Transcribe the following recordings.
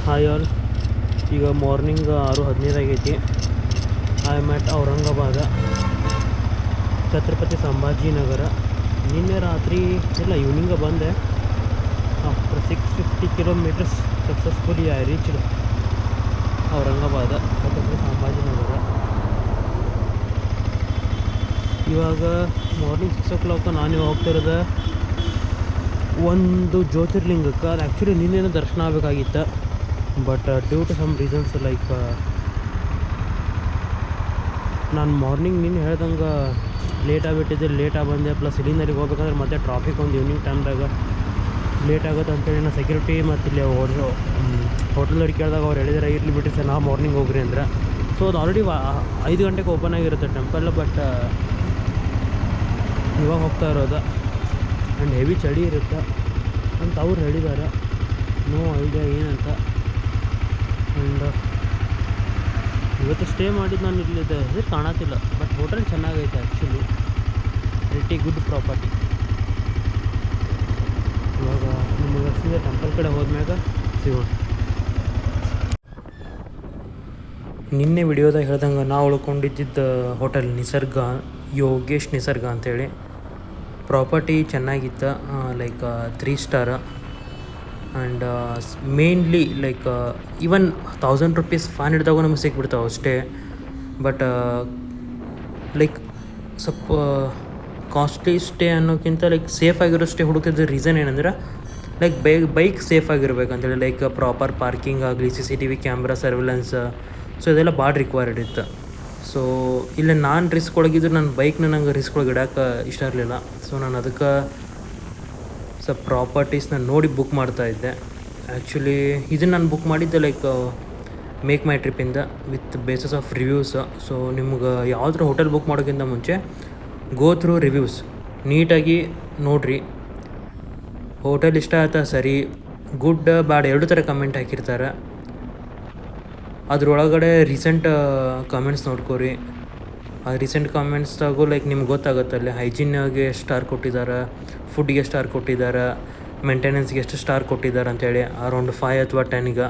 Hi all. ಈಗ morning 6:15 ಆಗೈತಿ. I am at Aurangabad, Chhatrapati Sambhajinagar. ನಿನ್ನೆ ರಾತ್ರಿ ಇಲ್ಲ ಈವ್ನಿಂಗ ಬಂದೆ. After 650 kilometres successfully I reached Aurangabad, Chhatrapati Sambhajinagar. ಇವಾಗ ಮಾರ್ನಿಂಗ್ 6 o'clock ನಾನು ಹೋಗ್ತಿರೋದು ಒಂದು ಜ್ಯೋತಿರ್ಲಿಂಗಕ್ಕೆ. ಅದು ಆ್ಯಕ್ಚುಲಿ ನಿನ್ನೇನು ದರ್ಶನ ಆಗಬೇಕಾಗಿತ್ತು, but due to some reasons like ನಾನು ಮಾರ್ನಿಂಗ್ ನಿನ್ನೆ ಹೇಳ್ದಂಗೆ ಲೇಟ್ ಬಂದೆ. ಪ್ಲಸ್ ಇಲ್ಲಿಂದರಿಗೆ ಹೋಗ್ಬೇಕಂದ್ರೆ ಮತ್ತೆ ಟ್ರಾಫಿಕ್ ಒಂದು ಈವ್ನಿಂಗ್ ಟೈಮ್ದಾಗ ಲೇಟ್ ಆಗುತ್ತೆ ಅಂತೇಳಿ ನಾನು ಸೆಕ್ಯೂರಿಟಿ ಮತ್ತು ಇಲ್ಲಿ ಹೋಟೆಲ್ದವ್ರಿಗೆ ಕೇಳಿದಾಗ ಅವ್ರು ಹೇಳಿದಾರೆ ಇರಲಿ ಬಿಟ್ಟರೆ ಸರ್ ನಾವು ಮಾರ್ನಿಂಗ್ ಹೋಗ್ರಿ ಅಂದ್ರೆ. ಸೊ ಅದು ಆಲ್ರೆಡಿ 5 ಗಂಟೆಗೆ ಓಪನ್ ಆಗಿರುತ್ತೆ ಟೆಂಪಲ್, ಬಟ್ ಇವಾಗ ಹೋಗ್ತಾ ಇರೋದು ಆ್ಯಂಡ್ ಹೆವಿ ಚಳಿ ಇರುತ್ತೆ ಅಂತ ಅವ್ರು ಹೇಳಿದ್ದಾರೆ. ನೋ ಐಡಿಯಾ ಏನಂತ. ಆ್ಯಂಡ್ ಇವತ್ತು ಸ್ಟೇ ಮಾಡಿದ್ದು ನಾನು ಇಲ್ಲಿದೆ ಹೆಸರು ಕಾಣತ್ತಿಲ್ಲ, ಬಟ್ ಹೋಟೆಲ್ ಚೆನ್ನಾಗೈತೆ ಆ್ಯಕ್ಚುಲಿ, ರಿಟಿ ಗುಡ್ ಪ್ರಾಪರ್ಟಿ. ಇವಾಗ ನಿಮಗೆ ಸೀದಾ ಟೆಂಪಲ್ ಕಡೆ ಹೋದ್ಮ್ಯಾಗ ಸಿಗೋಣ. ನಿನ್ನೆ ವಿಡಿಯೋದಾಗ ಹೇಳ್ದಂಗೆ ನಾವು ಉಳ್ಕೊಂಡಿದ್ದ ಹೋಟೆಲ್ ಯೋಗೇಶ್ ನಿಸರ್ಗ ಅಂತೇಳಿ. ಪ್ರಾಪರ್ಟಿ ಚೆನ್ನಾಗಿತ್ತು, like 3 star. And mainly like even 1000 rupees 500 ನಮಗೆ ಸಿಕ್ಬಿಡ್ತಾವೆ ಅಷ್ಟೇ. ಬಟ್ ಲೈಕ್ ಸ್ವಲ್ಪ ಕಾಸ್ಟ್ಲಿ ಸ್ಟೇ ಅನ್ನೋಕ್ಕಿಂತ ಲೈಕ್ ಸೇಫ್ ಆಗಿರೋ ಸ್ಟೇ ಹುಡುಕಿದ ರೀಸನ್ ಏನಂದ್ರೆ ಲೈಕ್ ಬೈಕ್ ಸೇಫ್ ಆಗಿರ್ಬೇಕಂತೇಳಿ, ಲೈಕ್ ಪ್ರಾಪರ್ ಪಾರ್ಕಿಂಗ್ ಆಗಲಿ, CCTV ಕ್ಯಾಮ್ರಾ ಸರ್ವಿಲೆನ್ಸ್, ಸೊ ಇದೆಲ್ಲ ಭಾಳ ರಿಕ್ವೈರ್ಡ್ ಇತ್ತು. ಸೊ ಇಲ್ಲ ನಾನು ರಿಸ್ಕ್ ಒಳಗಿದ್ರೆ ನನ್ನ ಬೈಕ್ನ ನಂಗೆ ರಿಸ್ಕ್ ಒಳಗೆ ಇಡೋಕೆ ಇಷ್ಟ ಇರಲಿಲ್ಲ. ಸೊ ನಾನು ಅದಕ್ಕೆ ಸ್ವಲ್ಪ ಪ್ರಾಪರ್ಟೀಸ್ನ ನೋಡಿ ಬುಕ್ ಮಾಡ್ತಾಯಿದ್ದೆ. ಆ್ಯಕ್ಚುಲಿ ಇದನ್ನು ನಾನು ಬುಕ್ ಮಾಡಿದ್ದೆ ಲೈಕ್ ಮೇಕ್ ಮೈ ಟ್ರಿಪ್ಪಿಂದ with bases of reviews. So ನಿಮ್ಗೆ ಯಾವುದ್ರ ಹೋಟೆಲ್ ಬುಕ್ ಮಾಡೋಕ್ಕಿಂತ ಮುಂಚೆ ಗೋ ಥ್ರೂ ರಿವ್ಯೂಸ್ ನೀಟಾಗಿ ನೋಡಿರಿ. ಹೋಟೆಲ್ ಇಷ್ಟ ಆಯ್ತಾ ಸರಿ, ಗುಡ್ ಬ್ಯಾಡ್ 2 ಥರ ಕಮೆಂಟ್ ಹಾಕಿರ್ತಾರೆ. ಅದ್ರೊಳಗಡೆ ರೀಸೆಂಟ್ ಕಮೆಂಟ್ಸ್ ನೋಡ್ಕೋರಿ. ಆ ರೀಸೆಂಟ್ ಕಾಮೆಂಟ್ಸ್ದಾಗೂ ಲೈಕ್ ನಿಮ್ಗೆ ಗೊತ್ತಾಗುತ್ತೆ ಅಲ್ಲಿ ಹೈಜೀನ್ಗೆ ಎಷ್ಟು ಸ್ಟಾರ್ ಕೊಟ್ಟಿದ್ದಾರೆ, ಫುಡ್ಗೆ ಸ್ಟಾರ್ ಕೊಟ್ಟಿದ್ದಾರೆ, ಮೇಂಟೆನೆನ್ಸ್ಗೆ ಎಷ್ಟು ಸ್ಟಾರ್ ಕೊಟ್ಟಿದ್ದಾರೆ ಅಂತೇಳಿ, ಅರೌಂಡ್ 5 ಅಥವಾ 10.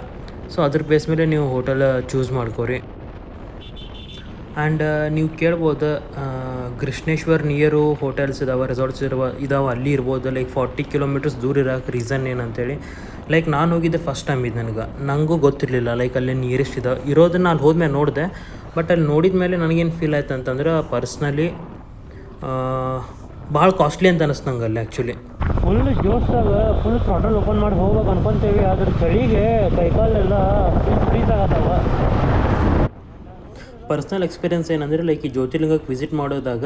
ಸೊ ಅದ್ರ ಬೇಸ್ ಮೇಲೆ ನೀವು ಹೋಟೆಲ್ ಚೂಸ್ ಮಾಡ್ಕೋರಿ. ಆ್ಯಂಡ್ ನೀವು ಕೇಳ್ಬೋದು ಕೃಷ್ಣೇಶ್ವರ್ ನಿಯರು ಹೋಟೆಲ್ಸ್ ಇದಾವೆ, ರೆಸಾರ್ಟ್ಸ್ ಇದಾವೆ ಅಲ್ಲಿ ಇರ್ಬೋದು, ಲೈಕ್ 40 kilometers ದೂರ ಇರೋಕೆ ರೀಸನ್ ಏನಂತೇಳಿ. ಲೈಕ್ ನಾನು ಹೋಗಿದ್ದೆ ಫಸ್ಟ್ ಟೈಮ್ ಇದು ನನಗೂ ಗೊತ್ತಿರಲಿಲ್ಲ ಲೈಕ್ ಅಲ್ಲಿ ನಿಯರೆಸ್ಟ್ ಇರೋದನ್ನು ಅಲ್ಲಿ ಹೋದ್ಮೇಲೆ ನೋಡಿದೆ. ಬಟ್ ಅಲ್ಲಿ ನೋಡಿದ ಮೇಲೆ ನನಗೇನು ಫೀಲ್ ಆಯ್ತು ಅಂತಂದ್ರೆ ಪರ್ಸ್ನಲಿ ಭಾಳ ಕಾಸ್ಟ್ಲಿ ಅಂತ ಅನ್ನಿಸ್ತು ನಂಗೆ ಅಲ್ಲಿ. ಆ್ಯಕ್ಚುಲಿ ಫುಲ್ ಜೋಸ್ದಾಗ ಫುಲ್ ಥ್ರಾಟಲ್ ಓಪನ್ ಮಾಡಿ ಹೋಗ್ಬೇಕು ಅನ್ಕೊತೀವಿ, ಅದ್ರ ಚಳಿಗೆ ಕೈಕಾಲೆಲ್ಲ ಫುಲ್ ಫ್ರೀಸ್ ಆಗತ್ತವ. ಪರ್ಸ್ನಲ್ ಎಕ್ಸ್ಪೀರಿಯನ್ಸ್ ಏನಂದರೆ ಲೈಕ್ ಈ ಜ್ಯೋತಿರ್ಲಿಂಗಕ್ಕೆ ವಿಸಿಟ್ ಮಾಡೋದಾಗ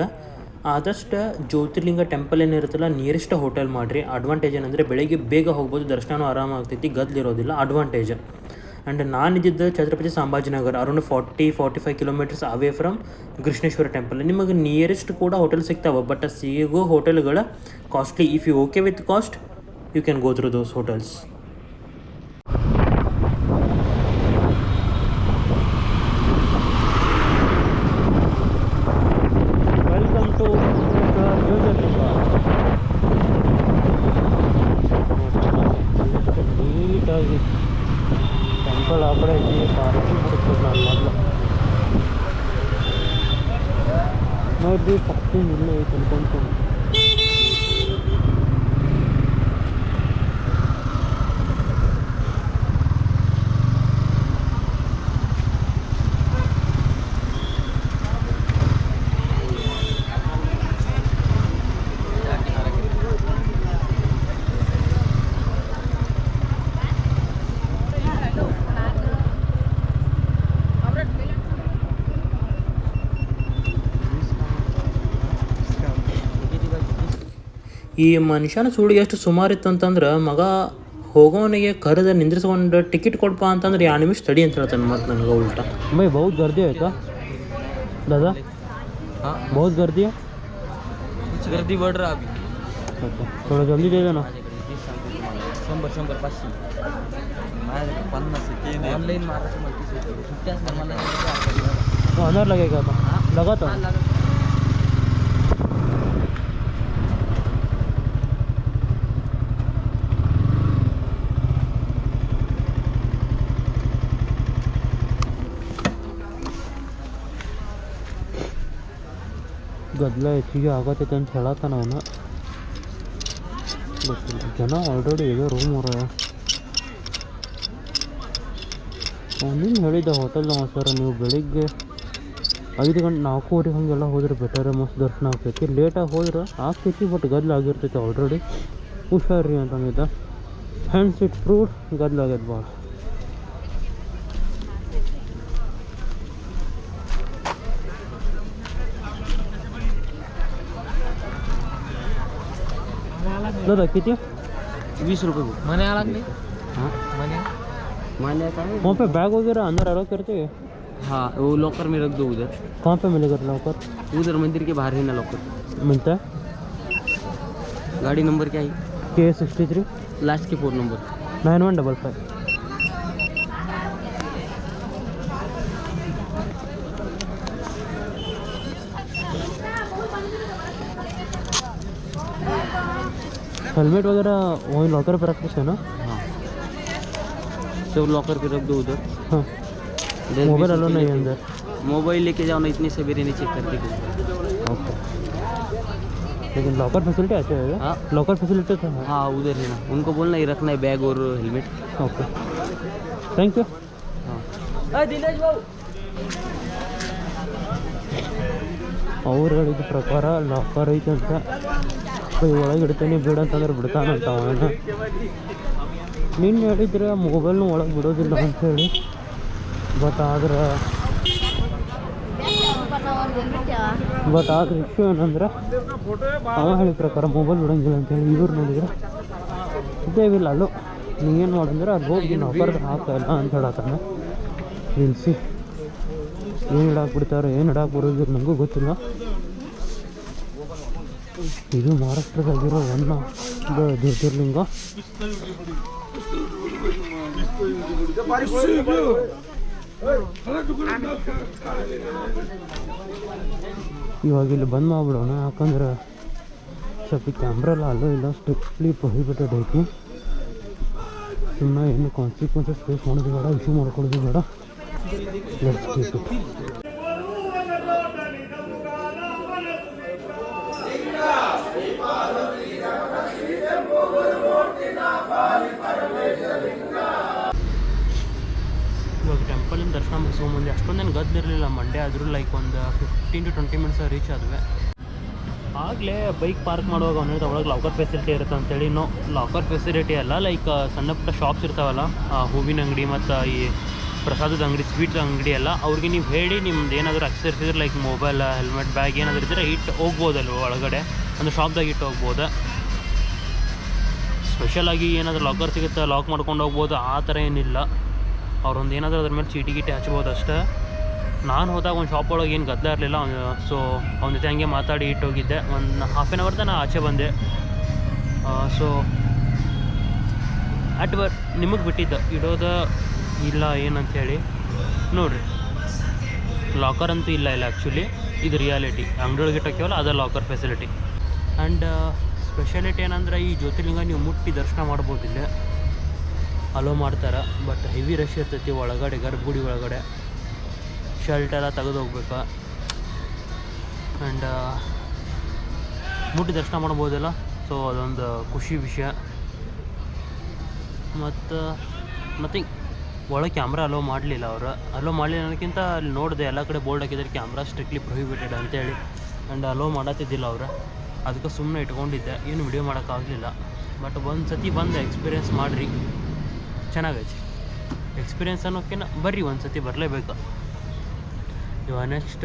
ಆದಷ್ಟು ಜ್ಯೋತಿರ್ಲಿಂಗ ಟೆಂಪಲ್ ಏನಿರುತ್ತಲ್ಲ ನಿಯರೆಸ್ಟ್ ಹೋಟೆಲ್ ಮಾಡಿರಿ. ಅಡ್ವಾಂಟೇಜ್ ಏನಂದರೆ ಬೆಳಗ್ಗೆ ಬೇಗ ಹೋಗ್ಬೋದು, ದರ್ಶನವೂ ಆರಾಮಾಗ್ತೈತಿ, ಗದ್ದಲಿರೋದಿಲ್ಲ, ಅಡ್ವಾಂಟೇಜ್. ಆ್ಯಂಡ್ ನಾನಿದ್ದಿದ್ದು Chhatrapati Sambhajinagar, around 40-45 kilometers away from Krishneshwar temple. ನಿಮಗೆ ನಿಯರೆಸ್ಟ್ ಕೂಡ ಹೋಟೆಲ್ ಸಿಗ್ತಾವೆ, ಬಟ್ ಸಿಗೋ ಹೋಟೆಲ್ಗಳ costly. If you okay with cost you can go through those hotels. ನೀಟಾಗಿ ಟೆಂಪಲ್ ಆ ಕಡೆ ಐತಿ, ಪಾರ್ಕಿಂಗ್ ಬಿಡ್ತದೆ. ನಾನು ಮೊದಲು ನೋಡಿರಿ ಪಾರ್ಕಿಂಗ್ ಇಲ್ಲೇ ಐತೆ ಅನ್ಕೊಂತೀನಿ. ಈ ಮನುಷ್ಯನ ಸುಳಿಗೆ ಎಷ್ಟು ಸುಮಾರು ಇತ್ತು ಅಂತಂದ್ರೆ ಮಗ ಹೋಗೋನಿಗೆ ಕರೆದ ನಿಂದ್ರಿಸ್ಕೊಂಡು ಟಿಕೆಟ್ ಕೊಡಪ್ಪ ಅಂತಂದ್ರೆ 2 ನಿಮಿಷ ತಡಿ ಅಂತ ಹೇಳ್ತಾನೆ. ಮತ್ತು ನನಗೆ ಉಲ್ಟಾ ಭಾई बहुत गर्दी है क्या दादा? हाँ बहुत गर्दी है, कुछ गर्दी बढ़ रहा अभी. अच्छा थोड़ा जल्दी दे देना. 100 500 ऑनलाइन तो अंदर लगेगा था लगा तो. ಗದ್ದಲ ಹೆಚ್ಚಿಗೆ ಆಗತ್ತೈತೆ ಅಂತ ಹೇಳತ್ತಾನ ಅವನು. ಗೊತ್ತಿಲ್ಲ, ಜನ ಆಲ್ರೆಡಿ ಇದೆ ರೂಮ್ ಅವರ. ಅವನೇನು ಹೇಳಿದ್ದ ಹೋಟೆಲ್ನವ, ಸರ್ ನೀವು ಬೆಳಿಗ್ಗೆ 5 ಗಂಟೆ 4:15 ಹಾಗೆಲ್ಲ ಹೋದ್ರೆ ಬೆಟರ್, ಮಸ್ತ್ ದರ್ಶನ ಆಗ್ತೈತಿ. ಲೇಟಾಗಿ ಹೋದ್ರೆ ಆಗ್ತೈತಿ, ಬಟ್ ಗದ್ದಲ ಆಗಿರ್ತೈತಿ ಆಲ್ರೆಡಿ. ಹುಷಾರ್ರಿ ಅಂತಂದಿದ್ದ. ಹ್ಯಾಂಡ್ಸ್ ಇಟ್ ಪ್ರೂವ್ಡ್ ಗದ್ದಲ ಆಗೈತೆ ಭಾಳ. दादा किती? 20 रुपये को मने अलग नहीं। हाँ माने का है वहाँ पे बैग वगैरह अंदर अलाउ करते हैं? हाँ, वो लॉकर में रख दो उधर। कहाँ पे मिलेगा लॉकर? उधर मंदिर के बाहर है ना लॉकर। मिलता है? गाड़ी नंबर क्या है? K63 लास्ट के 4 नंबर 9155. हेलमेट वगैरह वही लॉकर पे रखते हैं ना? हाँ, सब लॉकर पे रख दो उधर। हाँ, मोबाइल अलाउ नहीं है अंदर? मोबाइल लेके जाओ ना, इतने सवेरे नहीं चेक करके दो। ओके, लेकिन लॉकर फैसिलिटी अच्छा है? हाँ, लॉकर फैसिलिटी तो है? हाँ उधर है ना, उनको बोलना ही रखना है बैग और हेलमेट। Okay, thank you. हाँ दिनेश बाबू, ಅವ್ರು ಹೇಳಿದ ಪ್ರಕಾರ ಲಾಕರ್ ಐತೆ ಅಂತ. ಒಳಗೆ ಇಡ್ತೀನಿ ಬಿಡು ಅಂತಂದ್ರೆ ಬಿಡ್ತಾನಂತ ಅವನ. ನಿನ್ನೆ ಹೇಳಿದ್ರೆ ಮೊಬೈಲ್ನು ಒಳಗೆ ಬಿಡೋದಿಲ್ಲ ಅಂಥೇಳಿ. ಬಟ್ ಆದ್ರೆ ಇಶ್ಯೂ ಏನಂದ್ರೆ ಅವ ಹೇಳಿದ ಪ್ರಕಾರ ಮೊಬೈಲ್ ಬಿಡೋಂಗಿಲ್ಲ ಅಂತೇಳಿ. ಇವ್ರು ನೋಡಿದ್ರೆ ದೇವಿಲ್ಲ ಅಲ್ಲೋ ನೀವೇನು ಮಾಡಂದ್ರೆ ಅಲ್ಲಿ ಹೋಗಿ ಲಾಕರ್ ಹಾಕಲ್ಲ ಅಂತ ಹೇಳತ್ತಾನೆ. ನಿಲ್ಲಿಸಿ ಏನು ಇಡಾಕ್ ಬಿಡ್ತಾರೆ, ಏನು ಇಡಾಕ್ ಬರೋದಿಲ್ಲ ನನಗೂ ಗೊತ್ತಿಲ್ಲ. ಇದು ಮಹಾರಾಷ್ಟ್ರದಾಗಿರೋ ಒಂದು ಜ್ಯೋತಿರ್ಲಿಂಗ. ಇವಾಗ ಇಲ್ಲಿ ಬಂದ್ ಮಾಡ್ಬಿಡೋಣ, ಯಾಕಂದ್ರೆ ಸ್ವಲ್ಪ ಕ್ಯಾಮ್ರಾ ಎಲ್ಲ ಅಲ್ಲೋ ಇಲ್ಲ, ಸ್ಟ್ರಿಕ್ಟ್ಲಿ ಪ್ರೊಹಿಬಿಟೆಡ್ ಐತಿ. ಸುಮ್ಮನೆ ಏನು ಕಾನ್ಸಿಕ್ವೆನ್ಸಸ್ ಫೇಸ್ ಮಾಡೋದು ಬೇಡ, ಇಶ್ಯೂ ಮಾಡ್ಕೊಳ್ಳೋದು ಬೇಡ. Let's keep it. ಇವಾಗ ಟೆಂಪಲಿನ ದರ್ಶನ ಮುಗಿಸ್ಕೊಂಬಂದು ಅಷ್ಟೊಂದೇನು ಗದ್ದಲಿರಲಿಲ್ಲ. ಮಂಡ್ಯ ಆದರೂ ಲೈಕ್ ಒಂದು 15 to 20 ಮಿನಿಟ್ಸ್ ರೀಚ್ ಆದ್ವಿ. ಆಗಲೇ ಬೈಕ್ ಪಾರ್ಕ್ ಮಾಡುವಾಗ ಅವನು ಹೇಳ್ತಾ ಒಳಗೆ ಲಾಕರ್ ಫೆಸಿಲಿಟಿ ಇರುತ್ತೆ ಅಂತೇಳಿ. ನೋ, ಲಾಕರ್ ಫೆಸಿಲಿಟಿ ಅಲ್ಲ, ಲೈಕ್ ಸಣ್ಣ ಪುಟ್ಟ ಶಾಪ್ಸ್ ಇರ್ತಾವಲ್ಲ, ಹೂವಿನ ಅಂಗಡಿ ಮತ್ತು ಈ ಪ್ರಸಾದದ ಅಂಗಡಿ, ಸ್ವೀಟ್ ಅಂಗಡಿ ಎಲ್ಲ, ಅವ್ರಿಗೆ ನೀವು ಹೇಳಿ ನಿಮ್ದು ಏನಾದರೂ ಅಕ್ಸೆಸರೀಸ್ ಇದ್ರೆ ಲೈಕ್ ಮೊಬೈಲ್, ಹೆಲ್ಮೆಟ್, ಬ್ಯಾಗ್ ಏನಾದರೂ ಇದ್ದರೆ ಇಟ್ಟು ಹೋಗ್ಬೋದಲ್ವ ಒಳಗಡೆ, ಅಂದರೆ ಶಾಪ್ದಾಗ ಇಟ್ಟು ಹೋಗ್ಬೋದು. ಸ್ಪೆಷಲಾಗಿ ಏನಾದರೂ ಲಾಕರ್ ಸಿಗುತ್ತೆ ಲಾಕ್ ಮಾಡ್ಕೊಂಡು ಹೋಗ್ಬೋದು, ಆ ಥರ ಏನಿಲ್ಲ. ಅವ್ರೊಂದು ಏನಾದರೂ ಅದ್ರ ಮೇಲೆ ಚೀಟಿ ಗೀಟಿ ಹಚ್ಬೋದು ಅಷ್ಟೇ. ನಾನು ಹೋದಾಗ ಒಂದು ಶಾಪ್ ಒಳಗೆ ಏನು ಗದ್ದಲ ಇರಲಿಲ್ಲ. ಸೊ ಅವನ ಜೊತೆ ಹಂಗೆ ಮಾತಾಡಿ ಇಟ್ಟೋಗಿದ್ದೆ. ಒಂದು ಹಾಫ್ ಆನ್ ಅವರ್ ತನಕ ಆಚೆ ಬಂದೆ. ಸೊ ನಿಮಗೆ ಬಿಟ್ಟಿದ್ದ ಇಡೋದ ಇಲ್ಲ ಏನಂಥೇಳಿ ನೋಡಿರಿ. ಲಾಕರ್ ಅಂತೂ ಇಲ್ಲ ಆ್ಯಕ್ಚುಲಿ, ಇದು ರಿಯಾಲಿಟಿ. ಅಂಗಡಿಯೊಳಗೆ ಇಟ್ಟೋಕ್ಕೆವಲ್ಲ ಅದೇ ಲಾಕರ್ ಫೆಸಿಲಿಟಿ. ಆ್ಯಂಡ್ ಸ್ಪೆಷಾಲಿಟಿ ಏನಂದ್ರೆ ಈ ಜ್ಯೋತಿರ್ಲಿಂಗ ನೀವು ಮುಟ್ಟಿ ದರ್ಶನ ಮಾಡ್ಬೋದಿಲ್ಲ, ಅಲೋ ಮಾಡ್ತಾರೆ. ಬಟ್ ಹೆವಿ ರಶ್ ಇರ್ತೈತಿ ಒಳಗಡೆ, ಗರ್ಭಗುಡಿ ಒಳಗಡೆ. ಶರ್ಟ್ ಎಲ್ಲ ತೆಗೆದು ಹೋಗ್ಬೇಕು. ಆ್ಯಂಡ್ ಮುಟ್ಟಿ ದರ್ಶನ ಮಾಡ್ಬೋದಲ್ಲ, ಸೊ ಅದೊಂದು ಖುಷಿ ವಿಷಯ. ಮತ್ತು ಒಳಗೆ ಕ್ಯಾಮ್ರಾ ಅಲೋ ಮಾಡಲಿಲ್ಲ ಅವರು. ಅಲೋ ಮಾಡಲಿಲ್ಲ ಅನ್ನೋಕ್ಕಿಂತ ಅಲ್ಲಿ ನೋಡಿದೆ ಎಲ್ಲ ಕಡೆ ಬೋರ್ಡ್ ಹಾಕಿದ್ದಾರೆ ಕ್ಯಾಮ್ರಾ ಸ್ಟ್ರಿಕ್ಟ್ಲಿ ಪ್ರೊಹಿಬಿಟೆಡ್ ಅಂತೇಳಿ. ಆ್ಯಂಡ್ ಅಲೋ ಮಾಡತ್ತಿದ್ದಿಲ್ಲ ಅವರು, ಅದಕ್ಕೆ ಸುಮ್ಮನೆ ಇಟ್ಕೊಂಡಿದ್ದೆ, ಏನು ವಿಡಿಯೋ ಮಾಡೋಕ್ಕಾಗಲಿಲ್ಲ. ಬಟ್ ಒಂದು ಸತಿ ಬಂದೆ, ಎಕ್ಸ್ಪೀರಿಯೆನ್ಸ್ ಮಾಡಿರಿ, ಚೆನ್ನಾಗೈತಿ. ಎಕ್ಸ್ಪೀರಿಯೆನ್ಸ್ ಅನ್ನೋಕ್ಕಿಂತ ಬರ್ರಿ ಒಂದು ಸತಿ ಬರಲೇಬೇಕು. ಇವಾಗ next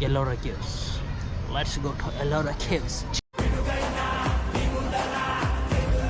Ellora caves. Let's go to Ellora caves.